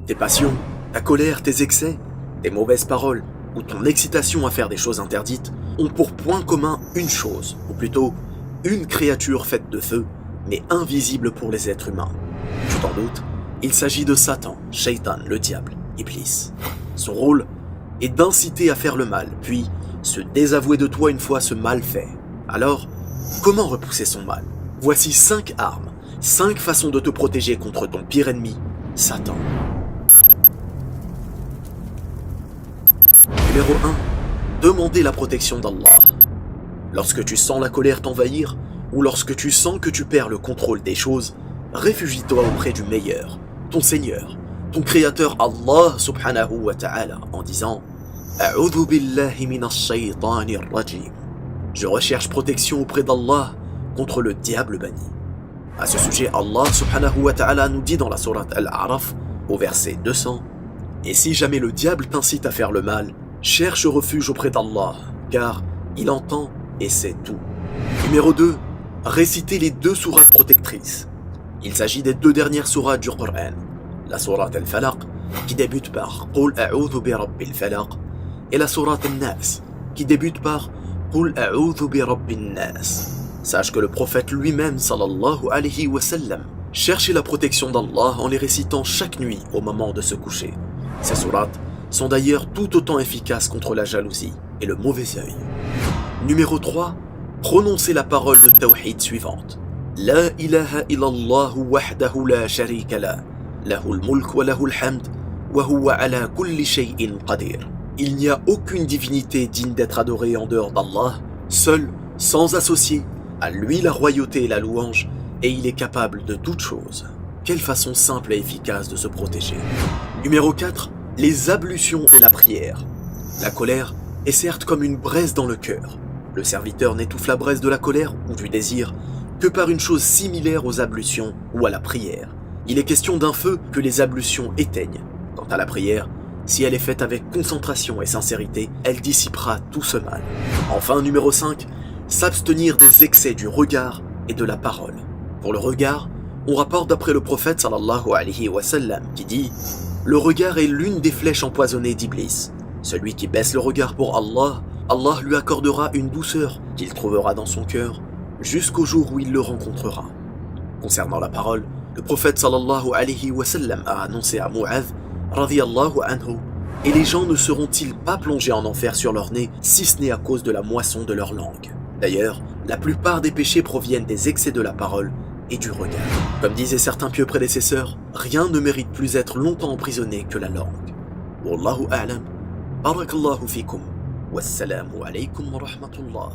Tes passions, ta colère, tes excès, tes mauvaises paroles ou ton excitation à faire des choses interdites ont pour point commun une chose, ou plutôt une créature faite de feu, mais invisible pour les êtres humains. Tu t'en doutes, il s'agit de Satan, Shaitan, le diable, Iblis. Son rôle est d'inciter à faire le mal, puis se désavouer de toi une fois ce mal fait. Alors, comment repousser son mal? Voici 5 armes, 5 façons de te protéger contre ton pire ennemi, Satan. Numéro 1. Demander la protection d'Allah. Lorsque tu sens la colère t'envahir, ou lorsque tu sens que tu perds le contrôle des choses, réfugie-toi auprès du meilleur, ton Seigneur, ton Créateur Allah subhanahu wa ta'ala, en disant « A'udhu billahi minash shaytanir rajim » Je recherche protection auprès d'Allah contre le diable banni. À ce sujet, Allah subhanahu wa ta'ala nous dit dans la sourate Al-A'raf, au verset 200, « Et si jamais le diable t'incite à faire le mal, cherche refuge auprès d'Allah, car il entend et sait tout. » Numéro 2. Réciter les 2 sourates protectrices. Il s'agit des 2 dernières sourates du Coran. La sourate Al-Falaq, qui débute par « Qul a'udhu bi rabbil falaq » et la sourate Al-Nas, qui débute par « Qul a'udhu bi rabbin nas ». Sache que le prophète lui-même, sallallahu alayhi wa sallam, cherchait la protection d'Allah en les récitant chaque nuit au moment de se coucher. Ces sourates sont d'ailleurs tout autant efficaces contre la jalousie et le mauvais œil. Numéro 3. Prononcer la parole de Tawhid suivante. La ilaha illallah wahdahu la sharika la, lahul mulk wa lahul hamd, wa huwa ala kulli shay'in qadir. Il n'y a aucune divinité digne d'être adorée en dehors d'Allah, seul, sans associé, à lui la royauté et la louange, et il est capable de toutes choses. Quelle façon simple et efficace de se protéger. Numéro 4. Les ablutions et la prière. La colère est certes comme une braise dans le cœur. Le serviteur n'étouffe la braise de la colère ou du désir que par une chose similaire aux ablutions ou à la prière. Il est question d'un feu que les ablutions éteignent. Quant à la prière, si elle est faite avec concentration et sincérité, elle dissipera tout ce mal. Enfin, numéro 5, s'abstenir des excès du regard et de la parole. Pour le regard, on rapporte d'après le prophète sallallahu alayhi wa sallam qui dit « Le regard est l'une des flèches empoisonnées d'Iblis. Celui qui baisse le regard pour Allah, Allah lui accordera une douceur qu'il trouvera dans son cœur jusqu'au jour où il le rencontrera. » Concernant la parole, le prophète sallallahu alayhi wa sallam a annoncé à Mu'adh radiyallahu anhu « Et les gens ne seront-ils pas plongés en enfer sur leur nez si ce n'est à cause de la moisson de leur langue ?» D'ailleurs, la plupart des péchés proviennent des excès de la parole et du regard. Comme disaient certains pieux prédécesseurs, rien ne mérite plus d'être longtemps emprisonné que la langue. Wallahu a'lam. Barakallahu fikum. Wassalamu alaykum wa rahmatullah.